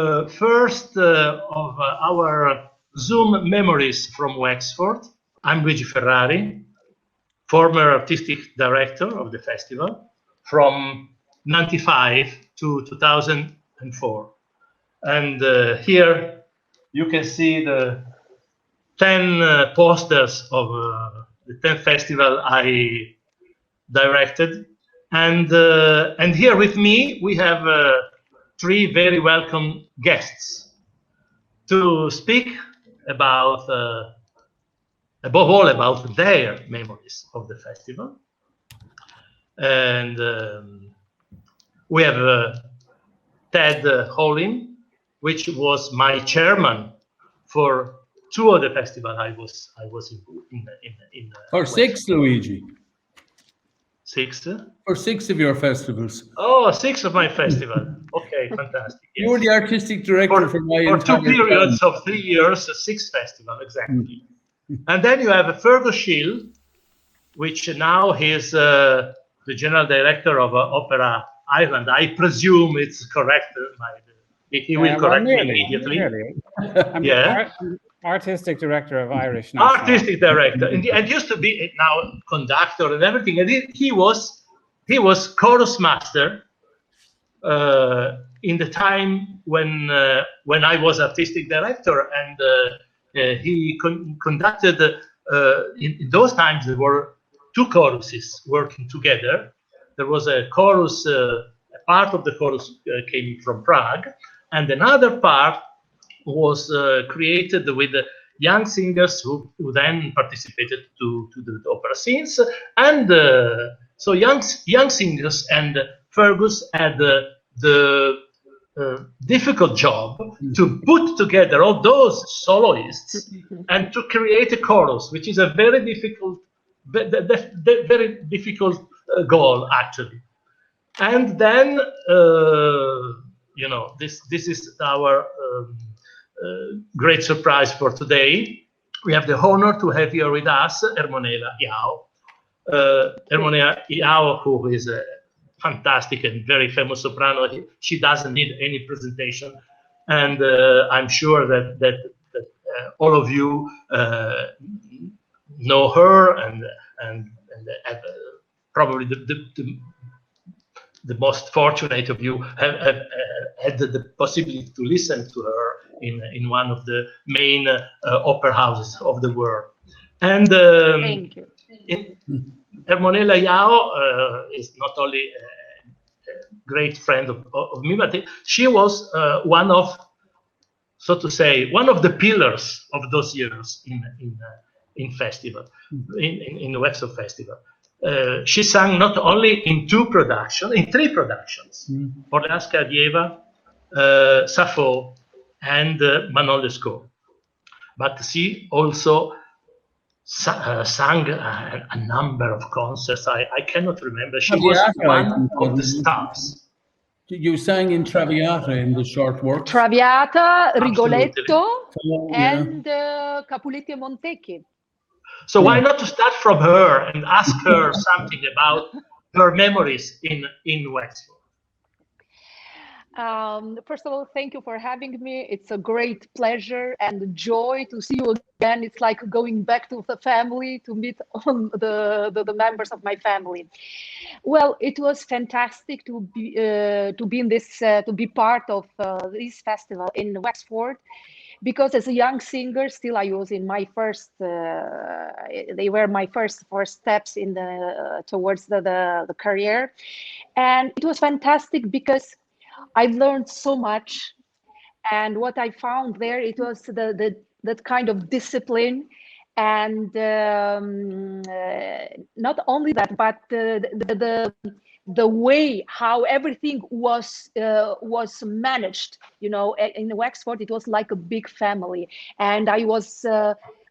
the first of our Zoom memories from Wexford. I'm Luigi Ferrari, former artistic director of the festival from 95 to 2004. And here you can see the 10 posters of the 10th festival I directed. And here with me, we have 3 very welcome guests to speak about, above all, about their memories of the festival. And we have Ted Howlin, which was my chairman for 2 of the festival I was in or 6, Luigi. 6? Or 6 of your festivals. Oh, 6 of my festival. Okay, fantastic. Yes. You were the artistic director for my entire 2 periods of 3 years, 6 festival, exactly. And then you have Fergus Shiel, which now he's the general director of Opera Ireland. I presume it's correct. He will correct me immediately. Yeah. Artistic director of Irish National. Artistic director, and used to be now conductor and everything. And he was chorus master in the time when I was artistic director, and he conducted. In those times, there were 2 choruses working together. There was a chorus. A part of the chorus came from Prague, and another part was created with young singers who then participated to the opera scenes. And so young singers and Fergus had the difficult job to put together all those soloists and to create a chorus, which is a very difficult goal, actually. And then, this is our great surprise for today. We have the honor to have here with us Ermonela Jaho. Ermonela Jaho, who is a fantastic and very famous soprano. She doesn't need any presentation, and I'm sure that all of you know her, and probably the most fortunate of you have had the possibility to listen to her in one of the main opera houses of the world. And thank you. Ermonela Jaho is not only a great friend of me, but she was one of the pillars of those years in festival, in the Wexford Festival. She sang not only in 3 productions, Orleanska Dieva, Sappho, and Manon Lescaut. But she also sang a number of concerts. I cannot remember. She was one of the stars. You sang in Traviata in the short work. Traviata, Rigoletto, and Capuletti e Montecchi. So why not to start from her and ask her something about her memories in Wexford? First of all, thank you for having me. It's a great pleasure and joy to see you again. It's like going back to the family, to meet all the members of my family. Well, it was fantastic to be in this, to be part of this festival in Wexford. Because as a young singer, still I was in my first. They were my first steps in towards the career, and it was fantastic because I learned so much. And what I found there, it was that kind of discipline, and not only that, but the way how everything was managed. In Wexford, it was like a big family, and I was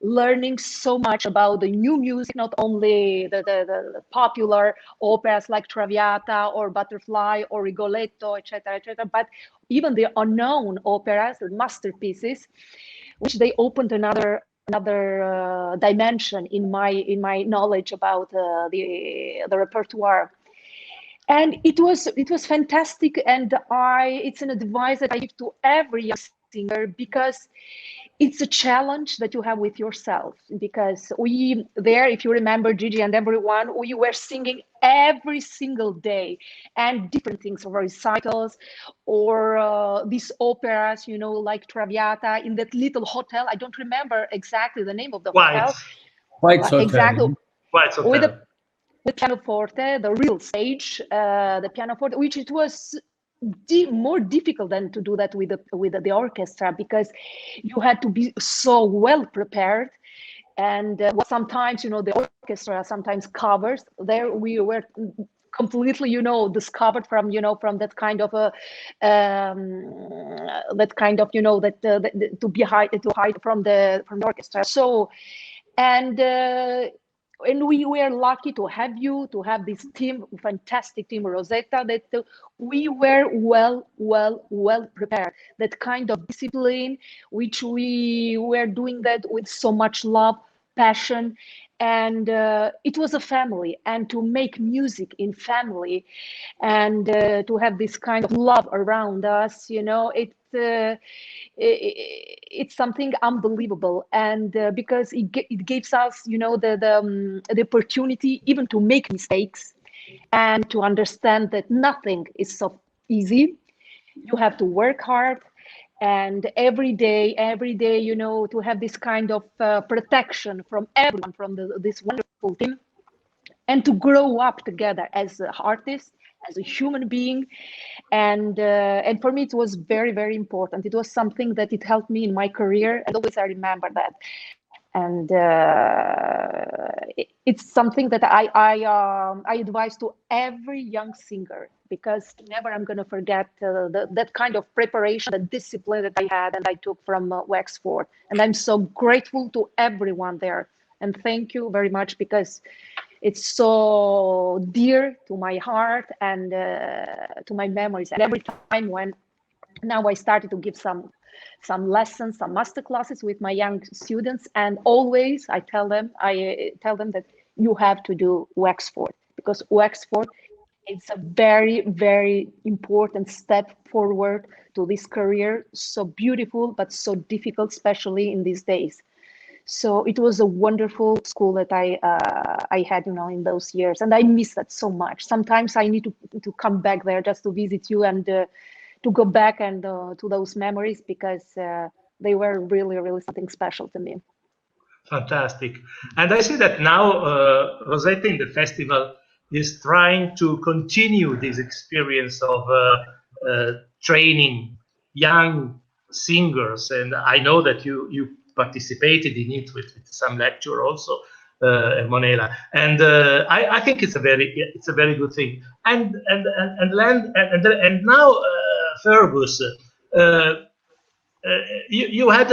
learning so much about the new music, not only the popular operas like Traviata or Butterfly or Rigoletto, etc., but even the unknown operas, the masterpieces, which they opened another dimension in my knowledge about the repertoire. And it was fantastic, and it's an advice that I give to every young singer, because it's a challenge that you have with yourself. Because we there, if you remember, Gigi and everyone, we were singing every single day, and different things, or recitals, or these operas, like Traviata, in that little hotel. I don't remember exactly the name of the hotel. White's Hotel. Exactly. White's Hotel. With pianoforte, the real stage, the pianoforte, which it was more difficult than to do that with the orchestra, because you had to be so well prepared. And sometimes, the orchestra sometimes covers. There we were completely, discovered from, from that kind of a, to hide from the orchestra. So, and we were lucky to have this team, fantastic team, Rosetta, that we were well prepared. That kind of discipline, which we were doing that with so much love, passion, and it was a family. And to make music in family, and to have this kind of love around us, it's something unbelievable. And because it gives us, the opportunity even to make mistakes, and to understand that nothing is so easy. You have to work hard, and every day, to have this kind of protection from everyone, from this wonderful team, and to grow up together as an artist, as a human being. And for me, it was very, very important. It was something that it helped me in my career, and always I remember that. And it's something that I advise to every young singer, because never I'm going to forget that kind of preparation, the discipline that I had and I took from Wexford. And I'm so grateful to everyone there. And thank you very much, because it's so dear to my heart and to my memories. And every time when now I started to give some lessons, some master classes with my young students, and always I tell them that you have to do Wexford, because Wexford is a very, very important step forward to this career, so beautiful but so difficult, especially in these days. So it was a wonderful school that I had, in those years, and I miss that so much. Sometimes I need to come back there just to visit you, and to go back and to those memories, because they were really, really something special to me. Fantastic. And I see that now Rosetta in the festival is trying to continue this experience of training young singers, and I know that you participated in it with some lecture also, Ermonela, and I think it's a very good thing. And now, Fergus, you had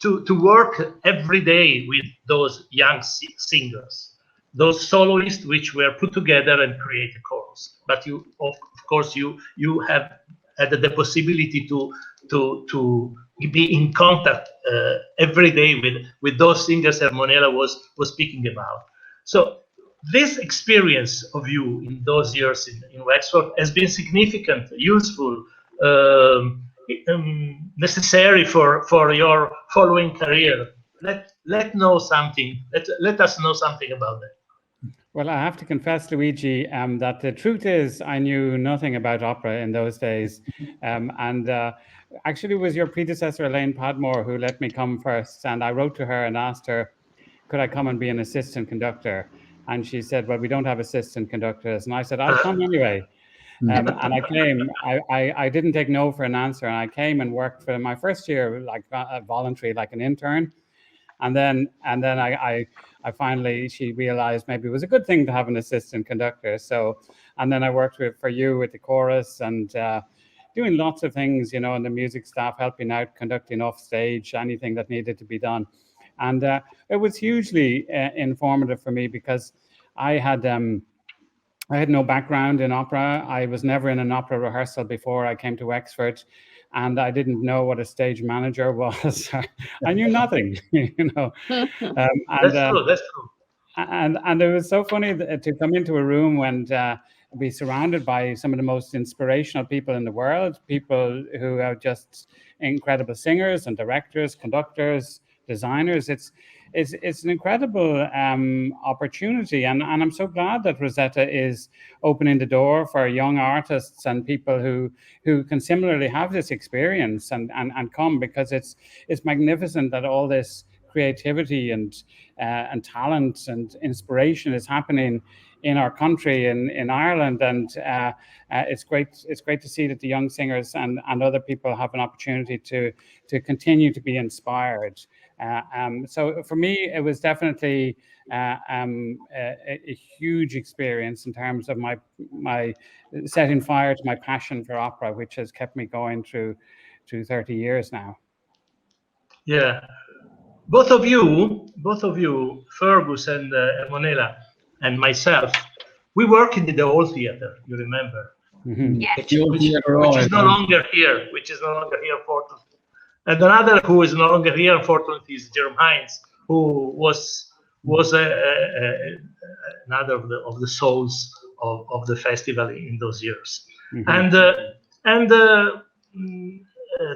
to work every day with those young singers, those soloists which were put together and create a chorus. But you, of course, you have had the possibility to be in contact every day with those singers Ermonela was speaking about. So this experience of you in those years in Wexford has been significant, useful, necessary for your following career. Let us know something about that. Well, I have to confess, Luigi, that the truth is I knew nothing about opera in those days. Actually, it was your predecessor, Elaine Padmore, who let me come first. And I wrote to her and asked her, could I come and be an assistant conductor? And she said, well, we don't have assistant conductors. And I said, I'll come anyway. And I came. I didn't take no for an answer. And I came and worked for my first year, like voluntary, like an intern. And then I finally, she realized maybe it was a good thing to have an assistant conductor. So, and then I worked for you with the chorus and doing lots of things, in the music staff, helping out, conducting off stage, anything that needed to be done. And it was hugely informative for me, because I had no background in opera. I was never in an opera rehearsal before I came to Wexford. And I didn't know what a stage manager was. I knew nothing, That's true. And it was so funny to come into a room be surrounded by some of the most inspirational people in the world, people who are just incredible singers and directors, conductors, designers. It's an incredible opportunity, and I'm so glad that Rosetta is opening the door for young artists and people who can similarly have this experience and come, because it's magnificent that all this creativity and talent and inspiration is happening in our country, in Ireland, and it's great to see that the young singers and other people have an opportunity to continue to be inspired. So for me, it was definitely a huge experience in terms of my setting fire to my passion for opera, which has kept me going through 30 years now. Yeah, both of you, Fergus and Ermonela and myself, we work in the old theater. You remember? Mm-hmm. Yes. Which is no longer here. Unfortunately. And another who is no longer here, unfortunately, is Jerome Hines, who was another of the souls of the festival in those years. Mm-hmm. And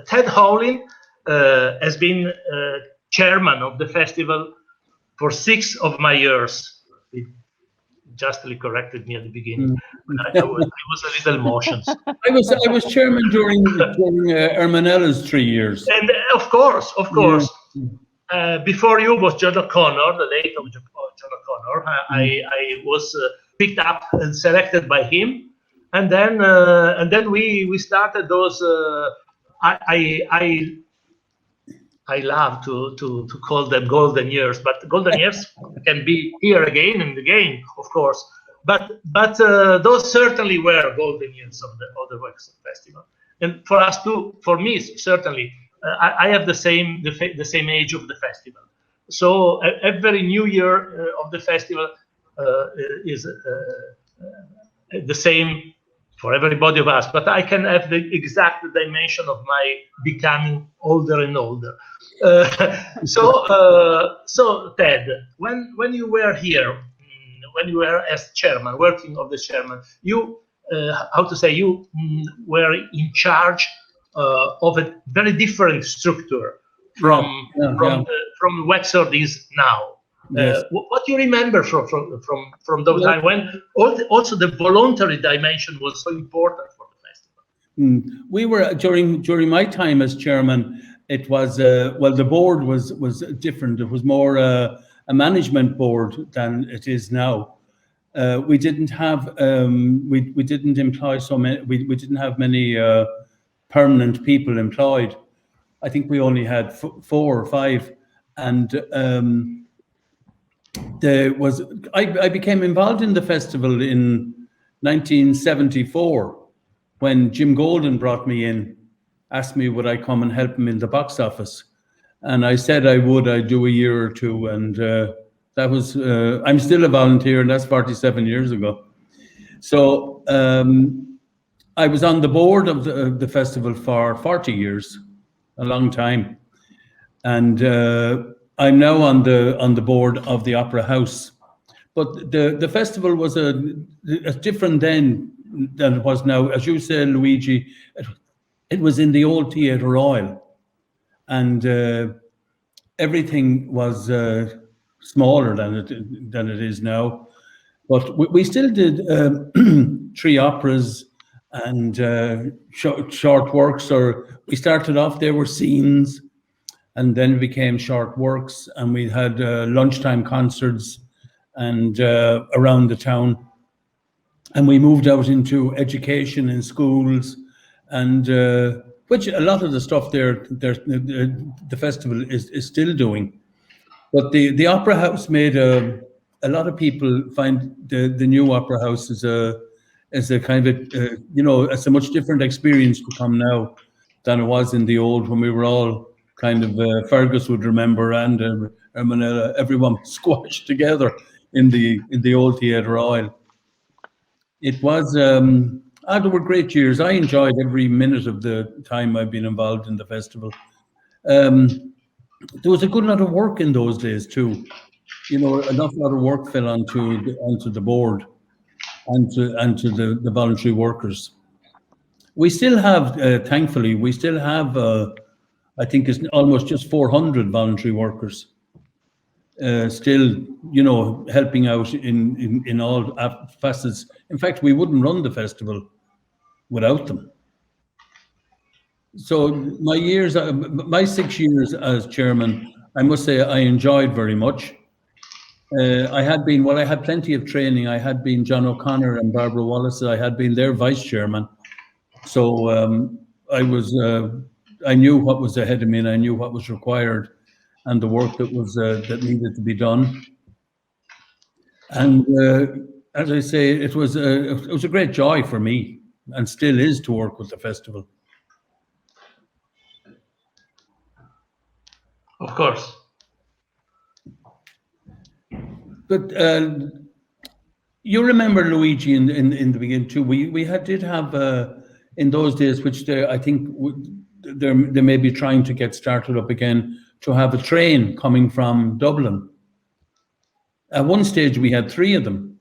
Ted Howlin has been chairman of the festival for 6 of my years. He justly corrected me at the beginning. I was a little emotional. I was chairman during Ermonela's 3 years. And of course. Yeah. Before you was John O'Connor, the late of John O'Connor. I was picked up and selected by him, and then we started those. I love to call them golden years, but golden years can be here again and again, of course. But those certainly were golden years of the Wexford Festival, and for us too. For me, certainly, I have the same age of the festival. So every new year of the festival is the same for everybody of us. But I can have the exact dimension of my becoming older and older. So Ted, when you were here, when you were as chairman, working of the chairman, you you were in charge of a very different structure from Wexford is now. Yes. What do you remember from those times when also the voluntary dimension was so important for the festival? We were during my time as chairman. It was the board was different. It was more a management board than it is now. We didn't have we didn't employ so many. We didn't have many permanent people employed. I think we only had 4 or 5, and I became involved in the festival in 1974 when Jim Golden brought me in, asked me would I come and help him in the box office, and I said I would. I'd do a year or 2, and that was I'm still a volunteer, and that's 47 years ago. So I was on the board of the festival for 40 years, a long time, and I'm now on the board of the Opera House. But the festival was a different then than it was now. As you said, Luigi, it was in the old Theatre Royal, and everything was smaller than it is now. But we still did 3 operas and short works. Or we started off, there were scenes, and then it became short works, and we had lunchtime concerts and around the town. And we moved out into education in schools, and which a lot of the stuff there, the festival is still doing. But the Opera House made a lot of people find the new Opera House as a kind of it's a much different experience to come now than it was in the old, when we were all kind of Fergus would remember, and Ermonela, everyone squashed together in the old Theatre Royal. It was there were great years. I enjoyed every minute of the time I've been involved in the festival. There was a good lot of work in those days too. An awful lot of work fell onto the board, and to the voluntary workers. We still have, thankfully, we still have, I think it's almost just 400 voluntary workers still, you know, helping out in all facets. In fact, we wouldn't run the festival without them. So my 6 years as chairman, I must say I enjoyed very much. I had plenty of training. I had been John O'Connor and Barbara Wallace. I had been their vice chairman. So I knew what was ahead of me, and I knew what was required, and the work that needed to be done. And as I say, it was a great joy for me, and still is, to work with the festival. Of course. But you remember, Luigi, in the beginning too. We did have in those days, which I think they may be trying to get started up again, to have a train coming from Dublin. At one stage, we had 3 of them.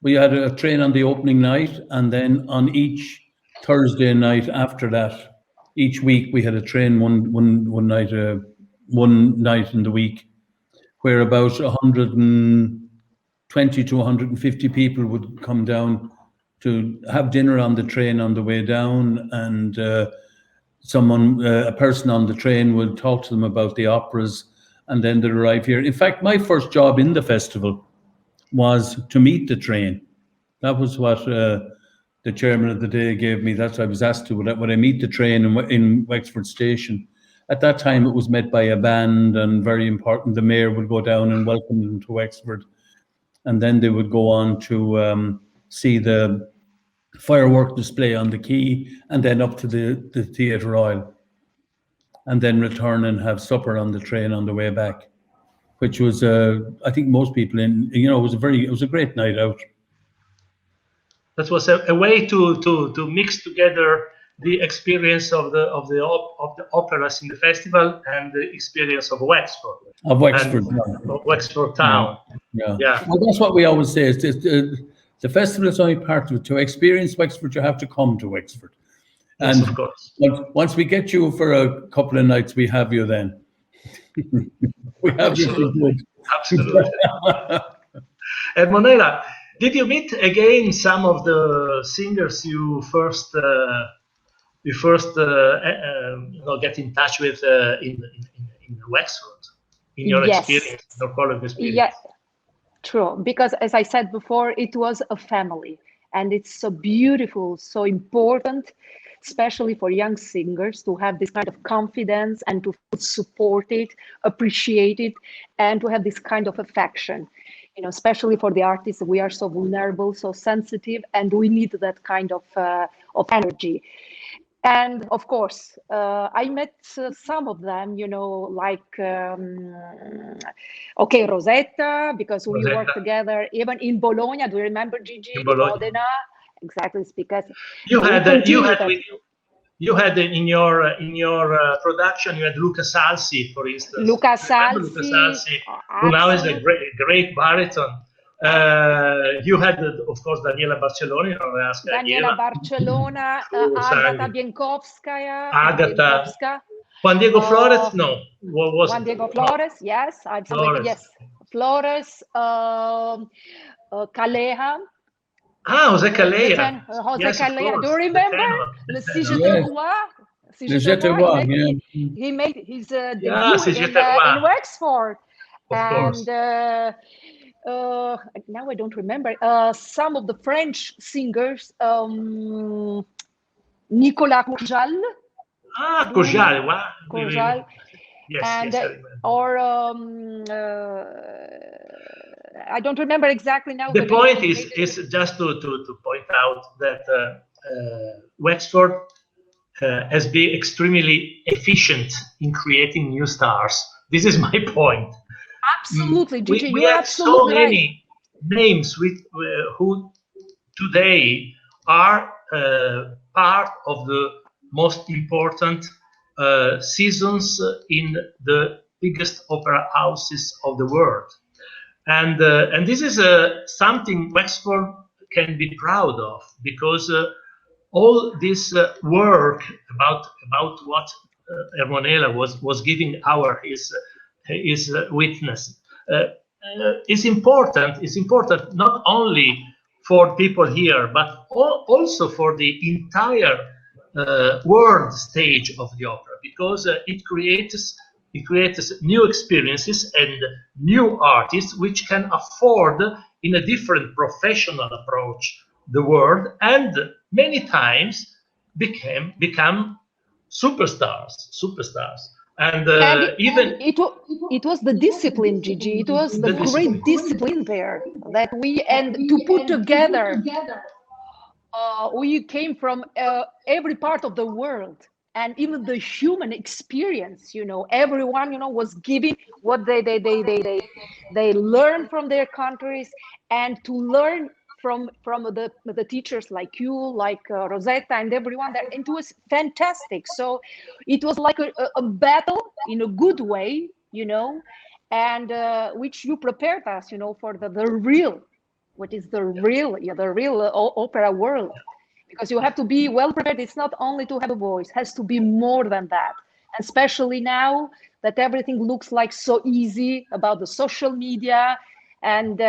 We had a train on the opening night, and then on each Thursday night after that, each week we had a train one night in the week, where about 120 to 150 people would come down to have dinner on the train on the way down, and a person on the train would talk to them about the operas, and then they'd arrive here. In fact, my first job in the festival was to meet the train. That was what the chairman of the day gave me. That's what I was asked to. Would I meet the train in Wexford Station? At that time, it was met by a band, and very important, the mayor would go down and welcome them to Wexford. And then they would go on to see the firework display on the quay, and then up to the Theatre Royal, and then return and have supper on the train on the way back, which was, I think most people it was a great night out. That was a way to mix together the experience of the operas in the festival and the experience of Wexford. Of Wexford. Of Wexford town. Yeah. Well, that's what we always say. The festival is only part of it. To experience Wexford, you have to come to Wexford. Yes, and of course. Once we get you for a couple of nights, we have you then. We have you for good. Absolutely. Ermonela, did you meet again some of the singers you first get in touch with in Wexford, in your experience, your college experience? Yes, true. Because as I said before, it was a family, and it's so beautiful, so important, especially for young singers, to have this kind of confidence and to feel supported, appreciated, and to have this kind of affection. You know, especially for the artists, we are so vulnerable, so sensitive, and we need that kind of energy. And of course, I met some of them, you know, like, Rosetta, because we worked together even in Bologna. Do you remember Gigi? In Bologna. Modena? Exactly, because you had in your production, you had Luca Salsi, for instance. Luca Salsi, who now is a great baritone. You had, of course, Daniela Barcellona. Daniela Barcellona, Agata Bienkowska. Juan Diego Flores, no. What was Juan Diego Flores, yes. Yes. Flores, Calleja. José Calleja. José Calleja. Do you remember? Le Siete Roi, yeah. He made his debut in Wexford. And now I don't remember. Some of the French singers, Nicolas Courjal. Courjal, wow. Courjal. Yes, and, yes, I remember. Or I don't remember exactly now. The point is just to point out that Wexford has been extremely efficient in creating new stars. This is my point. Absolutely, Gigi, we have so many names who today are part of the most important seasons in the biggest opera houses of the world. And this is something Wexford can be proud of, because all this work about what Ermonela was giving his witness is important. It's important not only for people here, but also for the entire world stage of the opera, because it creates new experiences and new artists which can afford, in a different professional approach, the world, and many times become superstars. And it was the discipline, Gigi. It was the great discipline there that to put together. We came from every part of the world, and even the human experience. Everyone was giving what they learned from their countries, and to learn from the teachers like you, like Rosetta, and everyone there. It was fantastic. So it was like a battle in a good way, and which you prepared us, for the real, what is the real opera world, because you have to be well prepared. It's not only to have a voice; it has to be more than that. Especially now that everything looks like so easy about the social media. And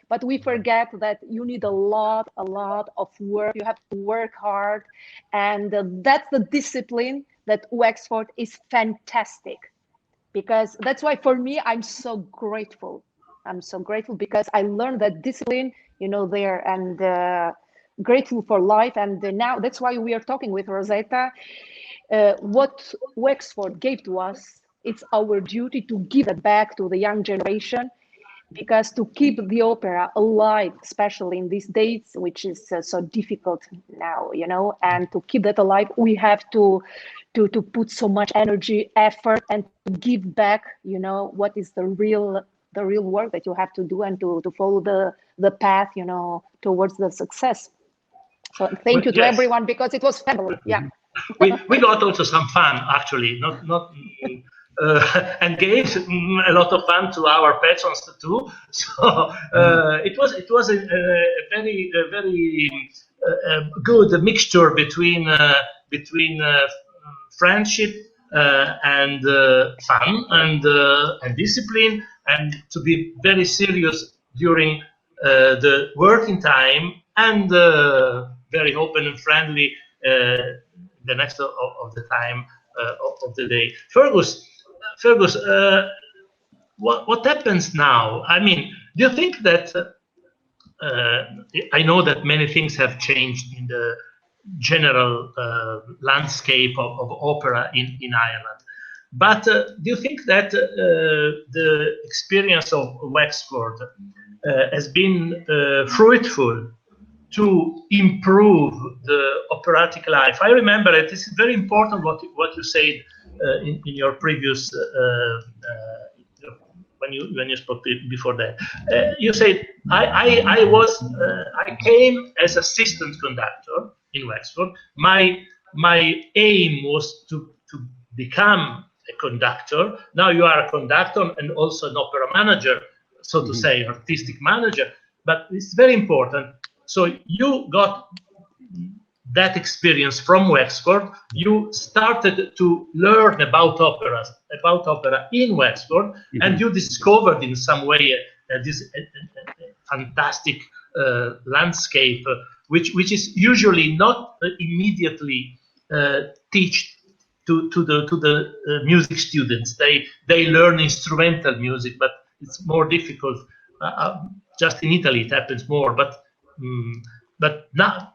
but we forget that you need a lot of work. You have to work hard, and that's the discipline that Wexford is fantastic. Because that's why, for me, I'm so grateful. Because I learned that discipline, there, and grateful for life. And now that's why we are talking with Rosetta. What Wexford gave to us, it's our duty to give it back to the young generation. Because to keep the opera alive, especially in these days, which is so difficult now, and to keep that alive, we have to put so much energy, effort, and to give back, what is the real work that you have to do, and to follow the path, towards the success. So thank you to everyone, because it was family. Yeah. We got also some fun, actually, not. And gave a lot of fun to our patrons too. So it was a very good mixture between friendship and fun and discipline, and to be very serious during the working time, and very open and friendly the next of the time of the day. Fergus, what happens now? I mean, do you think that I know that many things have changed in the general landscape of opera in Ireland, but do you think that the experience of Wexford has been fruitful to improve the operatic life? I remember it is very important what you said in your previous when you spoke before that. You said I came as assistant conductor in Wexford. My aim was to become a conductor. Now you are a conductor and also an opera manager, so to say, artistic manager. But it's very important. So you got that experience from Wexford. You started to learn about opera in Wexford, and you discovered in some way this fantastic landscape, which is usually not immediately taught to the music students. They learn instrumental music, but it's more difficult. Just in Italy it happens more, but now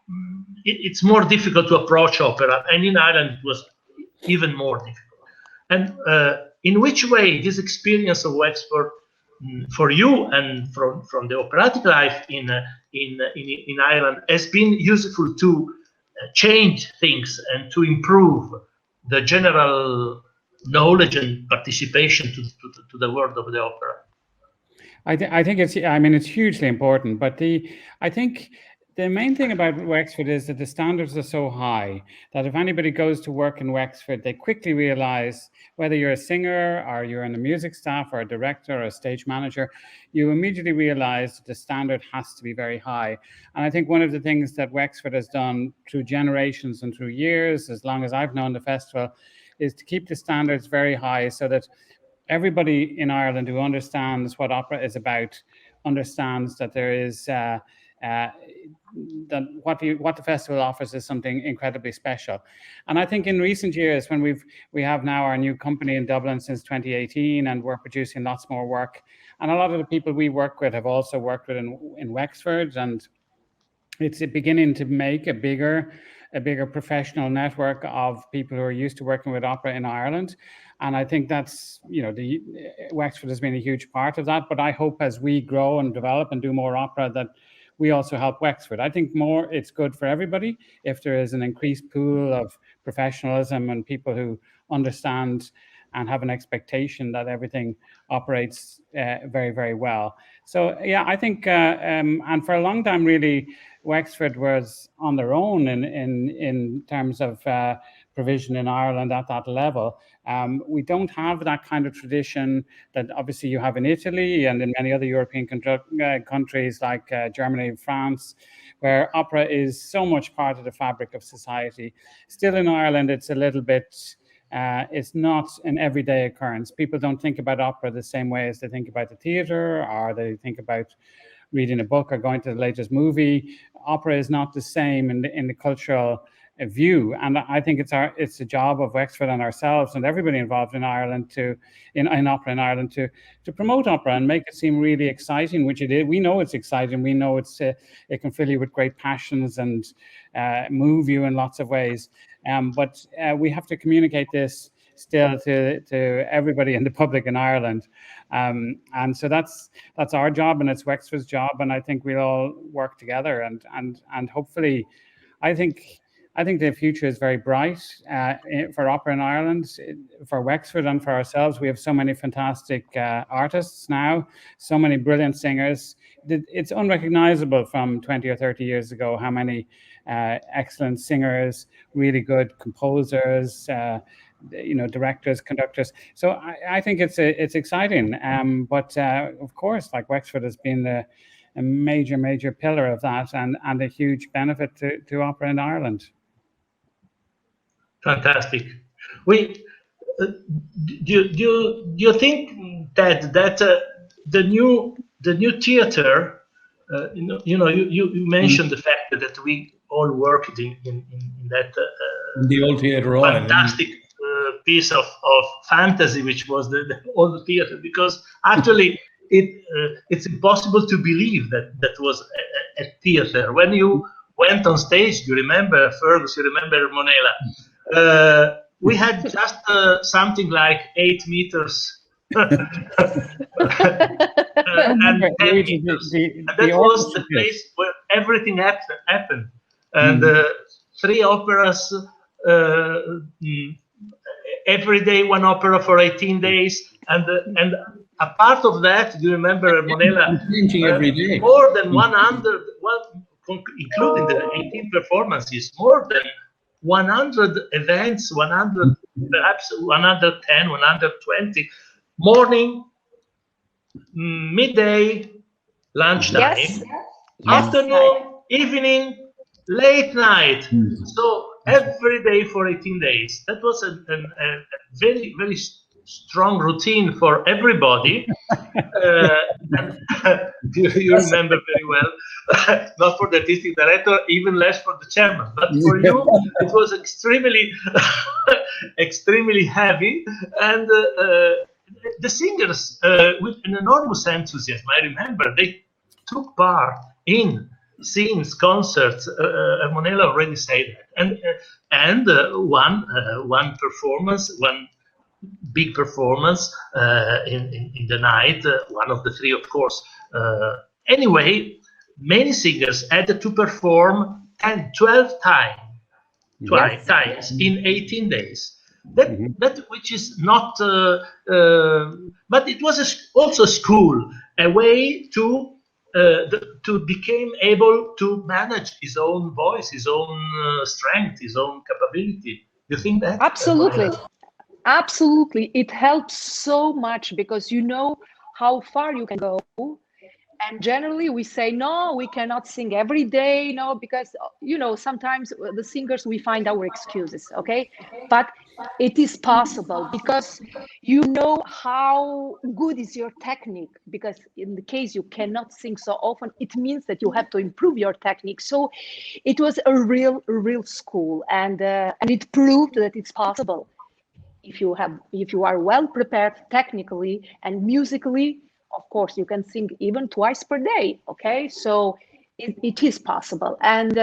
it's more difficult to approach opera, and in Ireland it was even more difficult. And in which way this experience of Wexford for you and from the operatic life in Ireland has been useful to change things and to improve the general knowledge and participation to the world of the opera? I think it's hugely important, but I think The main thing about Wexford is that the standards are so high that if anybody goes to work in Wexford, they quickly realize whether you're a singer or you're in the music staff or a director or a stage manager, you immediately realize that the standard has to be very high. And I think one of the things that Wexford has done through generations and through years, as long as I've known the festival, is to keep the standards very high so that everybody in Ireland who understands what opera is about understands that there is that what the festival offers is something incredibly special. And I think in recent years, when we have now our new company in Dublin since 2018, and we're producing lots more work, and a lot of the people we work with have also worked with in Wexford, and it's beginning to make a bigger professional network of people who are used to working with opera in Ireland. And I think that's, the Wexford has been a huge part of that. But I hope as we grow and develop and do more opera that we also help Wexford. I think it's good for everybody if there is an increased pool of professionalism and people who understand and have an expectation that everything operates very, very well. So yeah, I think, and for a long time, really, Wexford was on their own in terms of provision in Ireland at that level. We don't have that kind of tradition that obviously you have in Italy and in many other European countries like Germany and France, where opera is so much part of the fabric of society. Still in Ireland, it's a little bit, it's not an everyday occurrence. People don't think about opera the same way as they think about the theatre, or they think about reading a book or going to the latest movie. Opera is not the same in the cultural view, and I think it's the job of Wexford and ourselves and everybody involved in Ireland in opera in Ireland to promote opera and make it seem really exciting, which it is. We know it's exciting. We know it can fill you with great passions and move you in lots of ways. But we have to communicate this still to everybody in the public in Ireland. And so that's our job, and it's Wexford's job, and I think we'll all work together and hopefully I think the future is very bright for opera in Ireland, for Wexford and for ourselves. We have so many fantastic artists now, so many brilliant singers. It's unrecognizable from 20 or 30 years ago how many excellent singers, really good composers, directors, conductors. So I think it's exciting. But of course, like Wexford has been a major pillar of that and a huge benefit to opera in Ireland. Fantastic. Do you think that the new theater, you mentioned the fact that we all worked in that in the old theatre fantastic piece of fantasy, which was the old theater, because actually it's impossible to believe that was a theater. When you went on stage, you remember Fergus, you remember Ermonela, we had just something like 8 meters and 10 meters. And that was the place where everything happened. And 3 operas, every day 1 opera for 18 days. And a part of that, you remember Ermonela, every day. More than 100, including the 18 performances, more than 100 events, 100, perhaps 110, 120, morning, midday, lunchtime, yes. afternoon, evening, late night. So every day for 18 days. That was a very, very strong routine for everybody. And you remember very well, not for the artistic director, even less for the chairman, but for you it was extremely extremely heavy. And the singers with an enormous enthusiasm, I remember they took part in scenes, concerts. Ermonela already said that, and one performance, one big performance in the night, one of the 3, of course. Anyway, many singers had to perform 10, 12 times in 18 days. That which is not, but it was also school, a way to to become able to manage his own voice, his own strength, his own capability. You think that? Absolutely. Absolutely. It helps so much because you know how far you can go. And generally we say, no, we cannot sing every day, no, because, you know, sometimes the singers, we find our excuses, okay? But it is possible because you know how good is your technique, because in the case you cannot sing so often, it means that you have to improve your technique. So it was a real school, and it proved that it's possible. If you are well prepared technically and musically, of course you can sing even twice per day, okay? So it is possible. And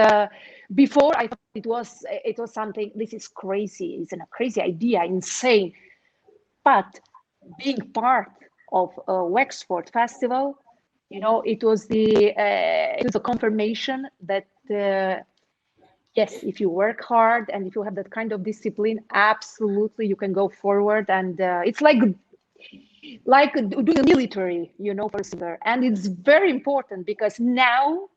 before I thought it was something, this is crazy, it's a crazy idea, insane. But being part of a Wexford Festival, you know, it was a confirmation that yes, if you work hard and if you have that kind of discipline, absolutely you can go forward. And it's like doing the military, you know, for a singer. And it's very important because now,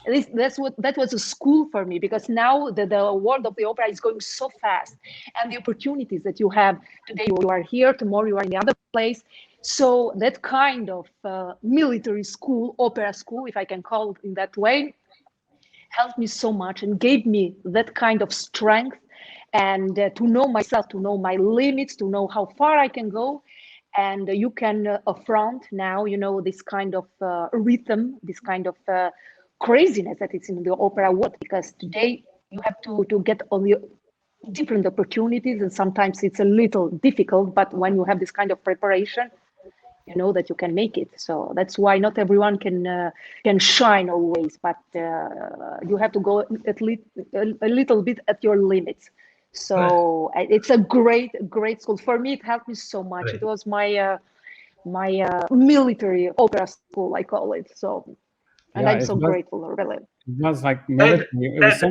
at least that was a school for me, because now the world of the opera is going so fast, and the opportunities that you have today, you are here, tomorrow you are in the other place. So that kind of military school, opera school, if I can call it in that way, helped me so much and gave me that kind of strength, and to know myself, to know my limits, to know how far I can go. And you can affront now, you know, this kind of rhythm, this kind of craziness that is in the opera world, because today you have to get all the different opportunities, and sometimes it's a little difficult, but when you have this kind of preparation, you know that you can make it. So that's why not everyone can shine always, but you have to go at least a little bit at your limits. So it's a great school for me. It helped me so much. Right. It was my military opera school, I call it. So, and Yeah, I'm so grateful, really. It was like military. It was so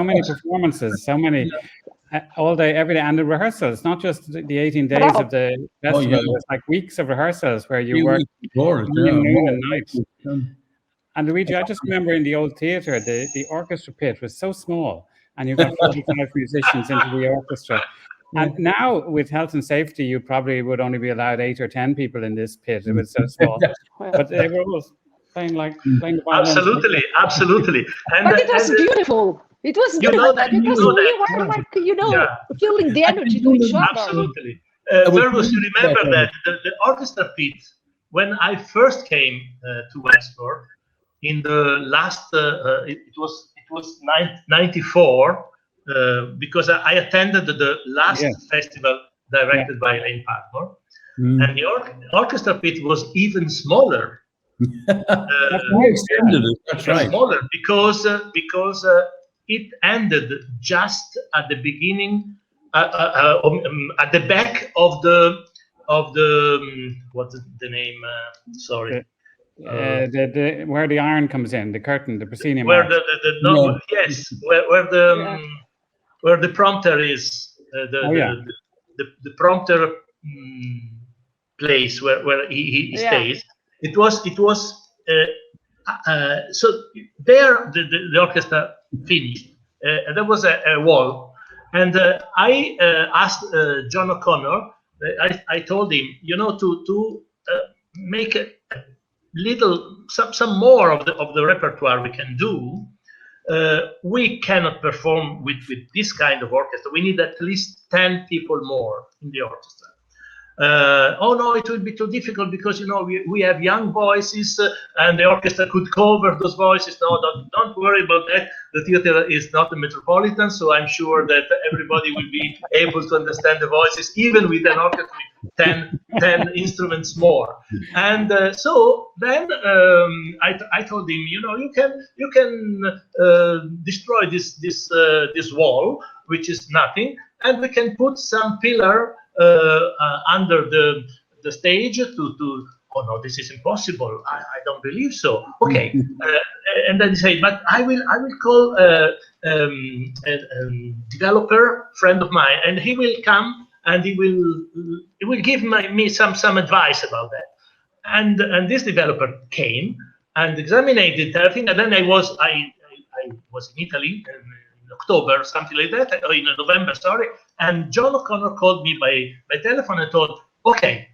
many performances, so many all day, every day, and the rehearsals. Not just the 18 days of the festival. yeah. It was like weeks of rehearsals where you 3 worked weeks before it, morning, yeah. noon, and night. And Luigi, I just remember in the old theatre, the orchestra pit was so small, and you got 45 musicians into the orchestra. And now, with health and safety, you probably would only be allowed 8 or 10 people in this pit. It was so small, but they were all playing the violin. Absolutely. And, but it was beautiful. It was beautiful. We were like, you know, feeling the energy to each other. Absolutely. Fergus, you remember that the orchestra pit, when I first came to Wexford in the last, it was 94, because I attended the last festival directed by Elaine Padmore, and the orchestra pit was even smaller. That's right. Smaller because it ended just at the beginning, at the back of the what's the name? Sorry. Where the iron comes in, the curtain, the proscenium. Where where the prompter is, the prompter place where he stays. It was so there the orchestra finished. There was a wall, and I asked John O'Connor. I told him, you know, to make a little some more of the repertoire we can do. We cannot perform with this kind of orchestra. We need at least 10 people more in the orchestra. Oh no, it will be too difficult because, you know, we have young voices and the orchestra could cover those voices. No, don't worry about that. The theater is not a metropolitan, so I'm sure that everybody will be able to understand the voices, even with an orchestra with 10 instruments more. And so then I told him, you know, you can destroy this wall, which is nothing, and we can put some pillar under the stage to oh no, this is impossible, I don't believe so. Okay. And then he said, but I will call a developer friend of mine, and he will come and he will give me some advice about that. And this developer came, and examined everything. And then I was in Italy in October, something like that, or in November, sorry. And John O'Connor called me by telephone and told, okay,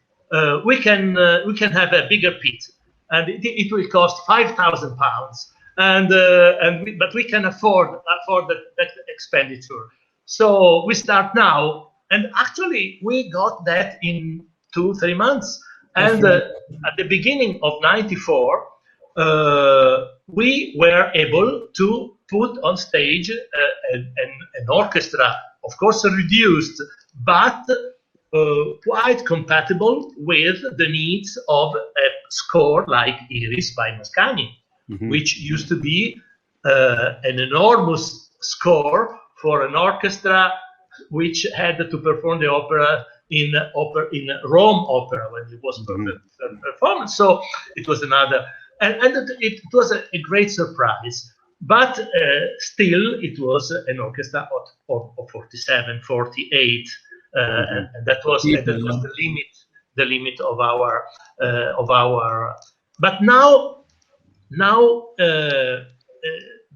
we can have a bigger pit, and it will cost £5,000, but we can afford that expenditure. So we start now, and actually we got that in 2-3 months. And at the beginning of '94, we were able to put on stage an orchestra, of course reduced, but quite compatible with the needs of a score like Iris by Mascagni, which used to be an enormous score for an orchestra which had to perform the opera in Rome Opera when it was performed. So it was another, and it was a great surprise. But still, it was an orchestra of 47, 48. And that was the limit of our. But now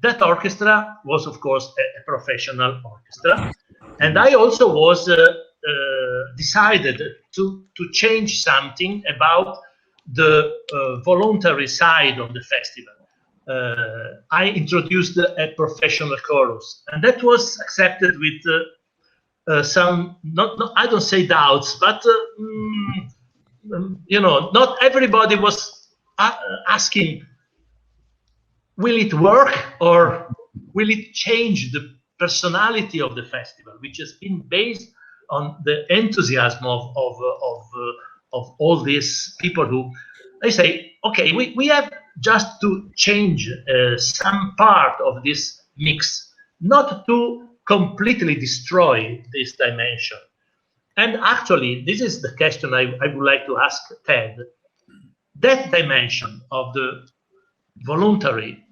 that orchestra was, of course, a professional orchestra, and I also was decided to change something about the voluntary side of the festival. I introduced a professional chorus, and that was accepted with some, I don't say doubts, but not everybody was asking, will it work or will it change the personality of the festival, which has been based on the enthusiasm of all these people who they say, okay, we have just to change some part of this mix, not to completely destroy this dimension. And actually, this is the question I would like to ask Ted. That dimension of the voluntary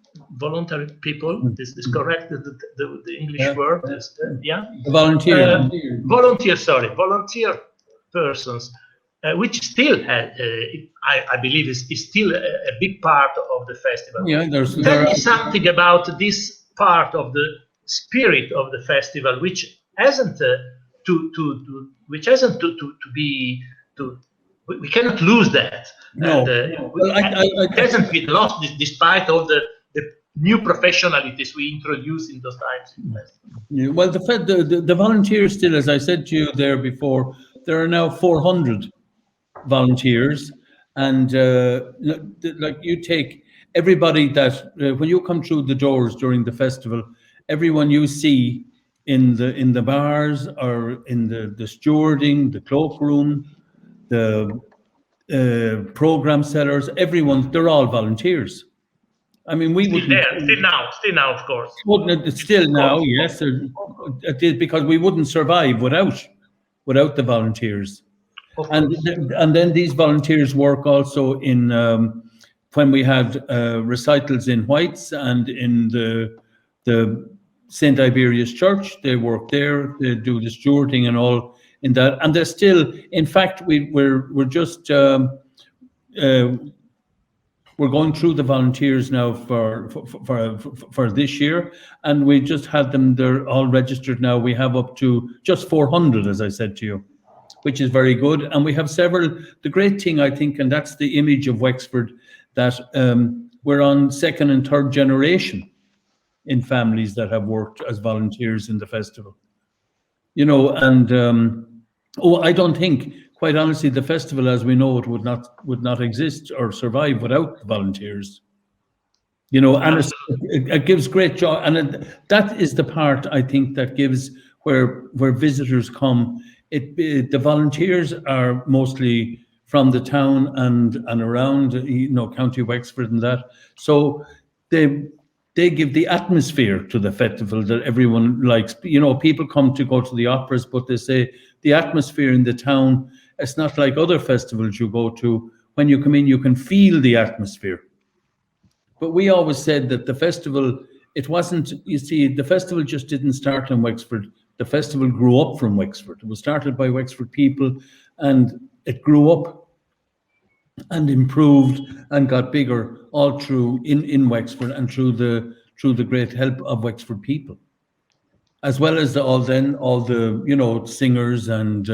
people, is correct, the English word? Volunteer persons, which still, I believe, is still a big part of the festival. Yeah, Tell me something about this part of the spirit of the festival, which hasn't we cannot lose that. No, it hasn't been lost despite all the new professionalities we introduced in those times. Yeah, well, the volunteers still, as I said to you there before, there are now 400 volunteers, and like you take everybody that when you come through the doors during the festival, everyone you see in the bars or in the stewarding, the cloakroom, the program sellers, everyone, they're all volunteers. I mean, we still now, of course. Still now, yes, because we wouldn't survive without the volunteers. And then these volunteers work also in when we had recitals in White's and in the St. Iberia's Church. They work there. They do the stewarding and all in that. And they're still, in fact, we're just. We're going through the volunteers now for this year, and we just had them. They're all registered now. We have up to just 400, as I said to you, which is very good. And we have several. The great thing, I think, and that's the image of Wexford, that we're on second and third generation in families that have worked as volunteers in the festival. And I don't think, quite honestly, the festival as we know it would not exist or survive without the volunteers. And it gives great joy, and that is the part I think that gives where visitors come. The volunteers are mostly from the town and around, County Wexford and that. So they give the atmosphere to the festival that everyone likes. People come to go to the operas, but they say the atmosphere in the town. It's not like other festivals you go to. When you come in, you can feel the atmosphere. But we always said that the festival, it wasn't, the festival just didn't start in Wexford. The festival grew up from Wexford. It was started by Wexford people, and it grew up and improved and got bigger all through in Wexford and through the great help of Wexford people, as well as all the singers and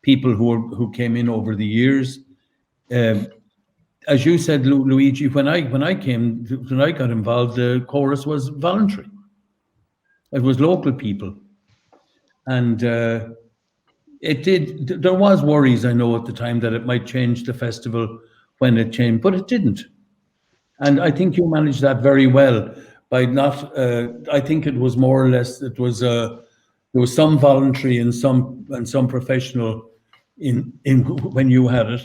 people who came in over the years. As you said, Luigi, when I got involved, the chorus was voluntary. It was local people, and there was worries, I know, at the time that it might change the festival when it changed, but it didn't. And I think you managed that very well by not. I think it was more or less there was some voluntary and some professional in when you had it,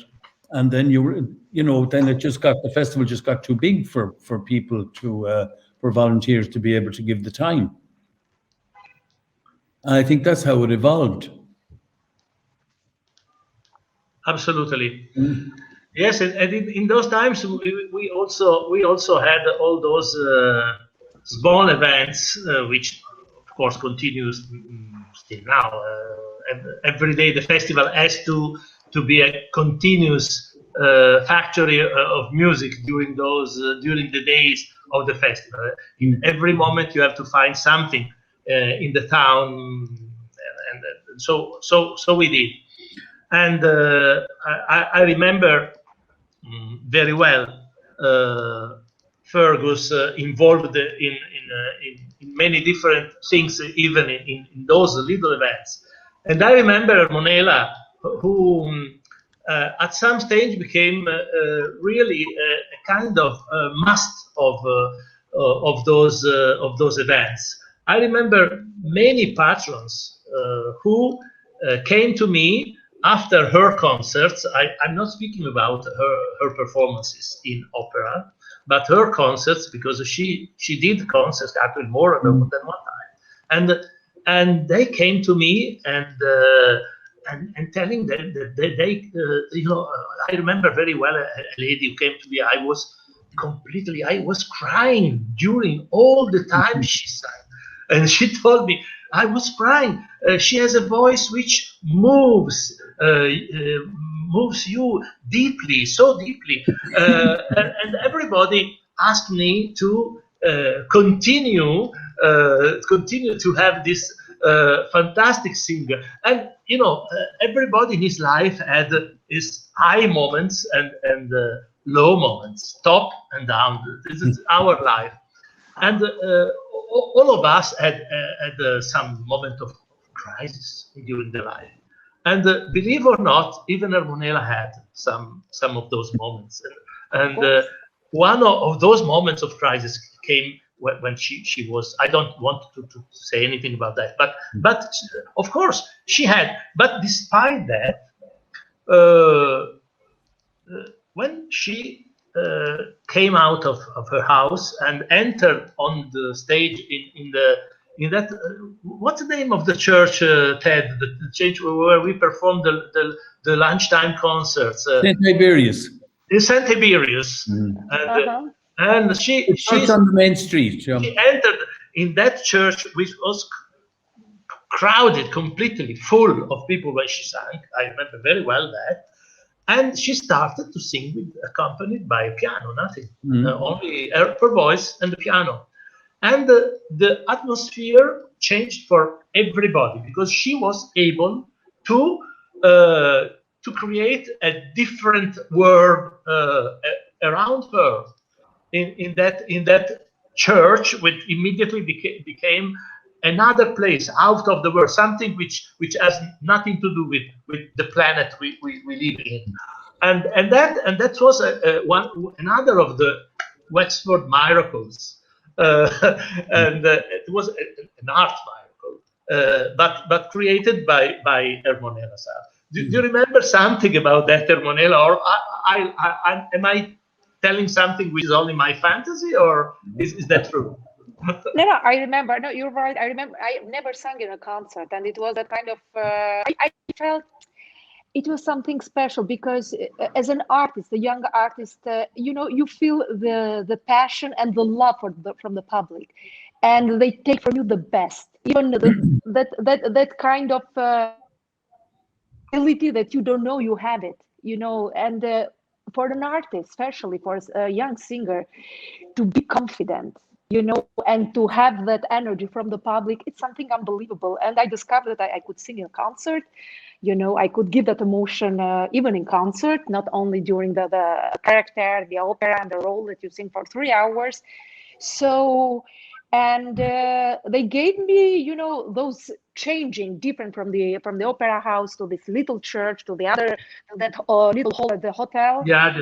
and then then the festival just got too big for people for volunteers to be able to give the time. And I think that's how it evolved. Absolutely. Yes, and in those times we also had all those small events, which of course continues still now. Every day the festival has to be a continuous factory of music during the days of the festival. In every moment you have to find something in the town, and so we did. And I remember very well Fergus involved in many different things, even in those little events. And I remember Ermonela, who at some stage became really a kind of must of those events. I remember many patrons who came to me after her concerts. I'm not speaking about her performances in opera, but her concerts, because she did concerts actually more than one time, and they came to me and telling them that they I remember very well a lady who came to me. I was crying during all the time she sang, and she told me I was crying. She has a voice which moves you deeply, so deeply, and everybody asked me to continue to have this fantastic singer. And everybody in his life had his high moments and low moments, top and down. This is our life, and all of us had some moment of crisis during the life. And believe or not, even Ermonela had some of those moments. And one of those moments of crisis came when she was. I don't want to say anything about that, but of course she had. But despite that, when she came out of her house and entered on the stage in that what's the name of the church, Ted? The church where we performed the lunchtime concerts. St. Tiberius. In St. Tiberius, and she's on the main street. Yeah. She entered in that church, which was crowded, completely full of people when she sang. I remember very well that. And she started to sing accompanied by a piano, nothing, only her voice and the piano. And the atmosphere changed for everybody because she was able to create a different world around her in that church, which immediately became another place out of the world, something which has nothing to do with the planet we live in, and that was another of the Wexford miracles, and it was an art miracle, but created by Ermonela. Do you remember something about that, Ermonela, or am I telling something which is only my fantasy, or is that true? No, I remember. No, you're right. I remember. I never sang in a concert, and it was a kind of. I felt it was something special because, as an artist, a young artist, you feel the passion and the love from the public, and they take from you the best, even that kind of ability that you don't know you have it, and for an artist, especially for a young singer, to be confident, and to have that energy from the public, it's something unbelievable. And I discovered that I could sing in a concert, I could give that emotion even in concert, not only during the character, the opera, and the role that you sing for 3 hours. So, and they gave me, those changing different from the opera house to this little church to the other, that little hall at the hotel. Yeah,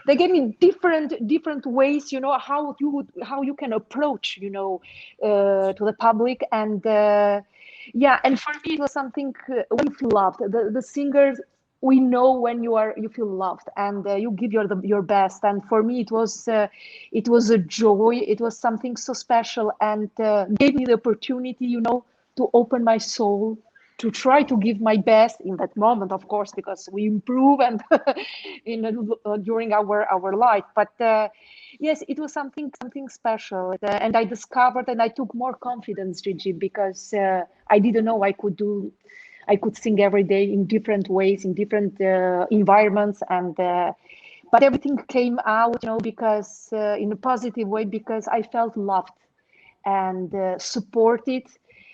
they gave me different ways, how you can approach, to the public. And and for me it was something, when you feel loved, the singers, we know when you feel loved, and you give your best. And for me it was a joy. It was something so special, and gave me the opportunity, to open my soul, to try to give my best in that moment, of course, because we improve and during our life. But yes, it was something special, and I discovered, and I took more confidence, Gigi, because I didn't know I could sing every day in different ways, in different environments, and but everything came out, because in a positive way, because I felt loved and supported.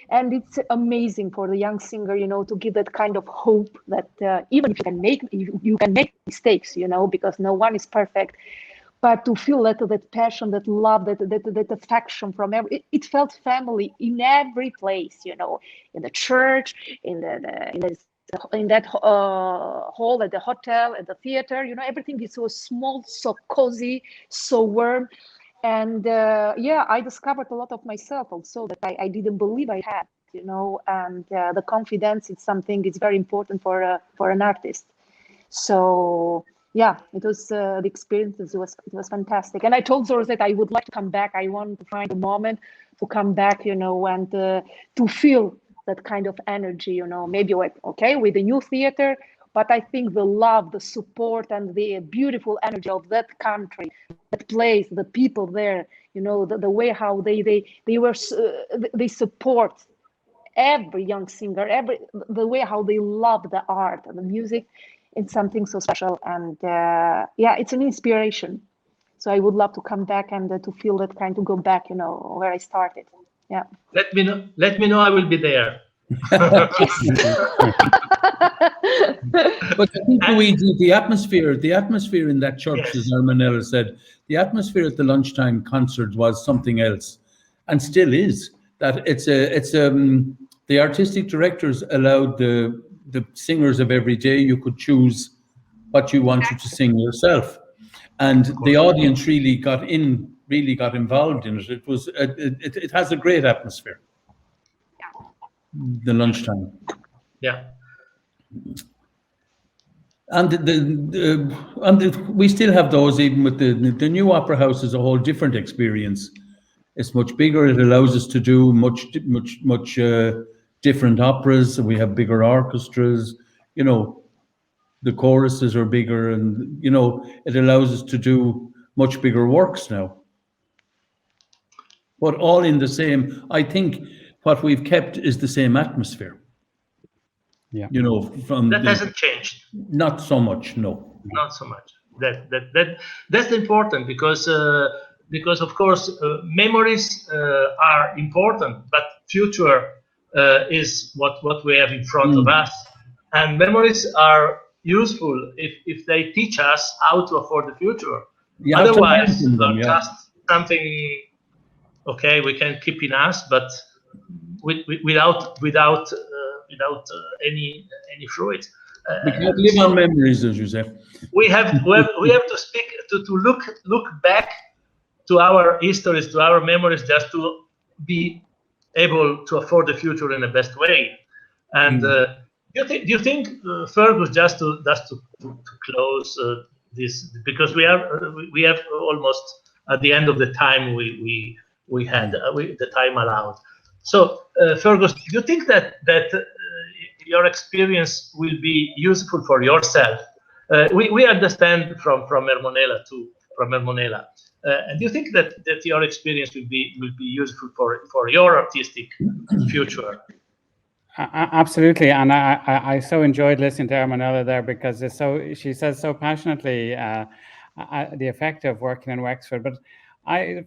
And it's amazing for the young singer, to give that kind of hope that even if you can make mistakes, because no one is perfect, but to feel that passion, that love, that affection from it felt family in every place, in the church, in that hall, at the hotel, at the theater, everything is so small, so cozy, so warm. And I discovered a lot of myself also that I didn't believe I had, and the confidence is something, it's very important for an artist. So yeah, it was the experience. It was fantastic. And I told Zora that I would like to come back. I want to find a moment to come back, and to feel that kind of energy, maybe with the new theater, but I think the love, the support, and the beautiful energy of that country, that place, the people there, the way how they support every young singer, the way how they love the art and the music. It's something so special, and it's an inspiration. So I would love to come back and to feel that kind, to go back, where I started. Yeah. Let me know. I will be there. But I think, Luigi, the atmosphere in that church, yes, as Ermonela said, the atmosphere at the lunchtime concert was something else, and still is. That the artistic directors allowed the singers of every day. You could choose what you wanted to sing yourself, and the audience really got involved in it. It was it has a great atmosphere. The lunchtime. Yeah. And we still have those, even with the new opera house is a whole different experience. It's much bigger. It allows us to do much different operas. We have bigger orchestras. The choruses are bigger, and it allows us to do much bigger works now. But all in the same, I think what we've kept is the same atmosphere. Yeah. That hasn't changed. Not so much, no. Not so much. That's important, because of course memories are important, but future is what we have in front of us, and memories are useful if they teach us how to afford the future. Otherwise, just something we can keep in us, but without any fruit. We can't live on memories, as you said. We have to speak to look back to our histories, to our memories, just to be able to afford the future in the best way. And do you think, Fergus, just to close this, because we have almost at the end of the time we had the time allowed. So, Fergus, do you think that your experience will be useful for yourself? We understand from Ermonela too, and do you think that your experience will be useful for your artistic future? Absolutely, and I so enjoyed listening to Ermonela there, because she says so passionately the effect of working in Wexford. But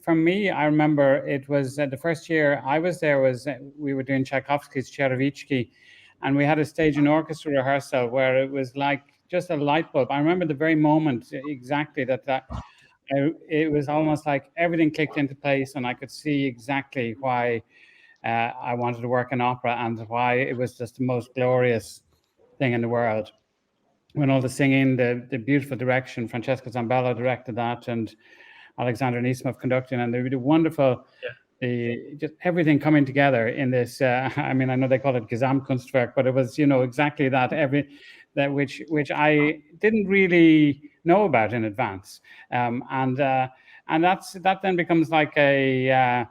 for me, I remember it was the first year I was there was we were doing Tchaikovsky's Czerwicki, and we had a stage and orchestra rehearsal where it was like just a light bulb. I remember the very moment exactly that it was almost like everything clicked into place, and I could see exactly why I wanted to work in opera, and why it was just the most glorious thing in the world. When all the singing, the beautiful direction, Francesco Zambello directed that, and Alexander Nisimov conducting, and the wonderful, just everything coming together in this. I mean, I know they call it Gesamtkunstwerk, but it was, exactly that. Which I didn't really know about in advance, and that then becomes like a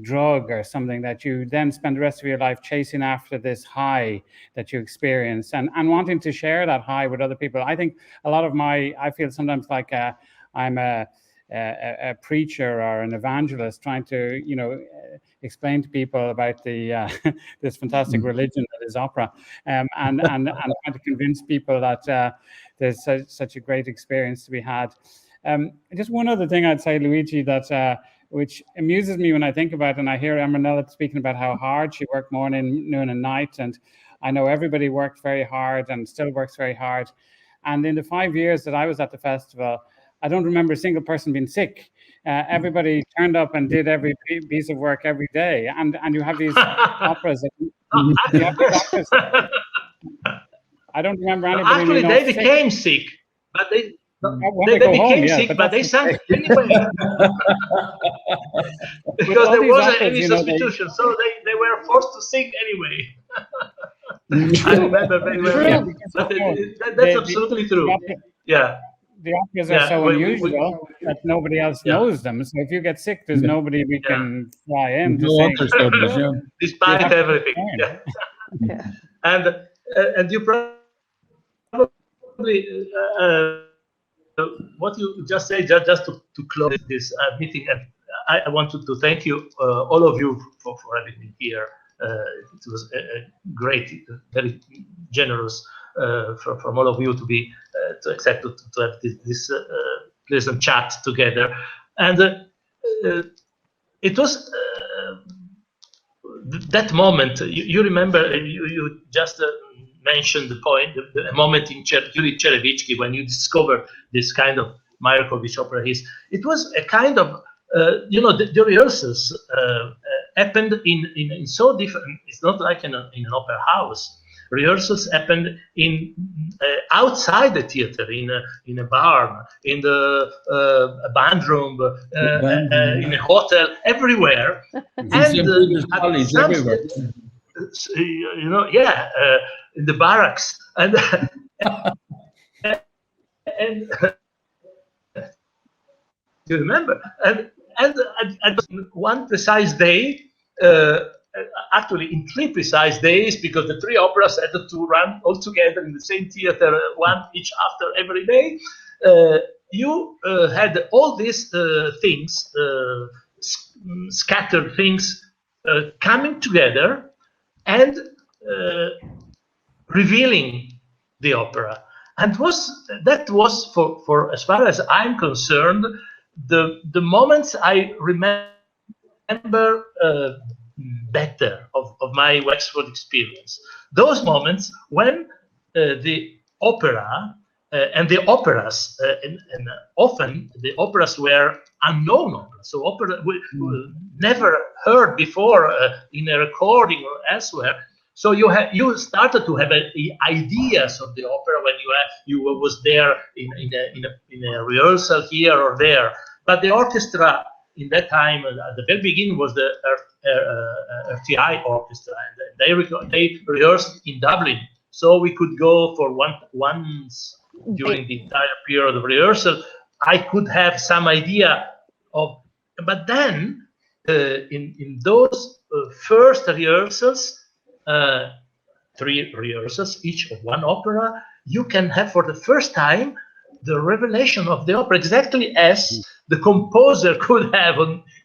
drug or something that you then spend the rest of your life chasing after, this high that you experience, and wanting to share that high with other people. I think a lot of I feel sometimes like I'm a preacher or an evangelist trying to, explain to people about the this fantastic religion that is opera, and trying to convince people that there's such a great experience to be had. Just one other thing I'd say, Luigi, that which amuses me when I think about it, and I hear Ermonela speaking about how hard she worked morning, noon, and night, and I know everybody worked very hard and still works very hard. And in the 5 years that I was at the festival, I don't remember a single person being sick. Everybody turned up and did every piece of work every day, and you have these operas. You have these operas. I don't remember anybody. Actually, they became sick, but they became sick, but they sang anyway. Because there wasn't any substitution, so they were forced to sing anyway. I remember very well. Yeah. That's absolutely true. Yeah. The operas are so unusual that nobody else knows them. So if you get sick, there's nobody we can fly in to sing. Despite everything. Yeah. And you probably what you just said, just to close this meeting, and I wanted to thank you, all of you, for having me here. It was a great, very generous from all of you to accept to have this pleasant chat together, and it was that moment. You remember? You just mentioned the point, the moment in Yuri Cherevitsky when you discover this kind of miracle which opera is. It was a kind of the rehearsals happened in so different. It's not like in an opera house. Rehearsals happened in outside the theater, in a bar, in the band room, in a hotel, everywhere, and everywhere. In the barracks, and you remember, and one precise day. Actually, in 3 precise days, because the 3 operas had to run all together in the same theater, one each after every day. You had all these things, scattered things, coming together and revealing the opera. And that was for as far as I'm concerned, the moments I remember better of my Wexford experience. Those moments when the opera and the operas, and often the operas were unknown operas, so opera we never heard before in a recording or elsewhere. So you started to have ideas of the opera when you was there in a rehearsal here or there. But the orchestra in that time, at the very beginning, was the RTI orchestra, and they rehearsed in Dublin, so we could go for once during the entire period of rehearsal. I could have some idea of, but then in those first rehearsals, 3 rehearsals each of one opera, you can have for the first time the revelation of the opera, exactly as the composer could have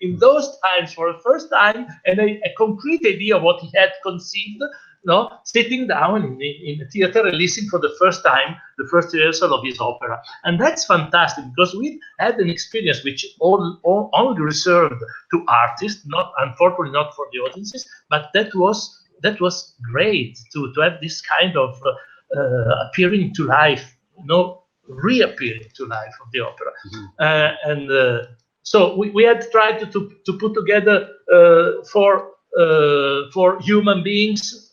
in those times for the first time, and a concrete idea of what he had conceived, no, sitting down in a theater and listening for the first time, the first rehearsal of his opera. And that's fantastic, because we had an experience which only reserved to artists, not, unfortunately, not for the audiences, but that was great to have this kind of appearing to life, reappearing to life of the opera. So we had tried to put together for human beings,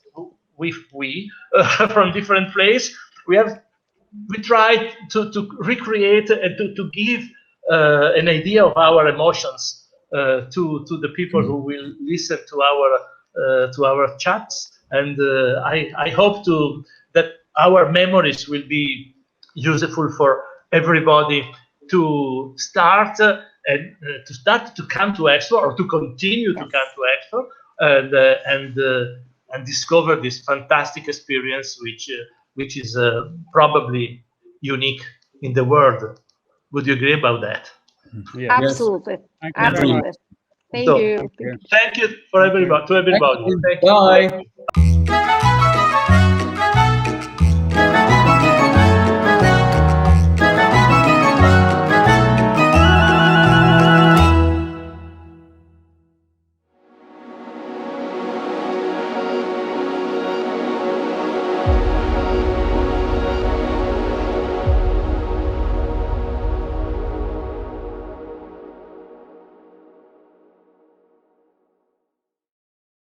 from different places. We tried to recreate and to give an idea of our emotions to the people who will listen to our chats, and I hope that our memories will be useful for everybody to start to come to Expo, or to continue to come to Expo, and discover this fantastic experience, which is probably unique in the world. Would you agree about that? Yes. Absolutely. Thank you very much. Absolutely. Thank you. Thank you for everybody. To everybody. Thank you. Thank you. Bye.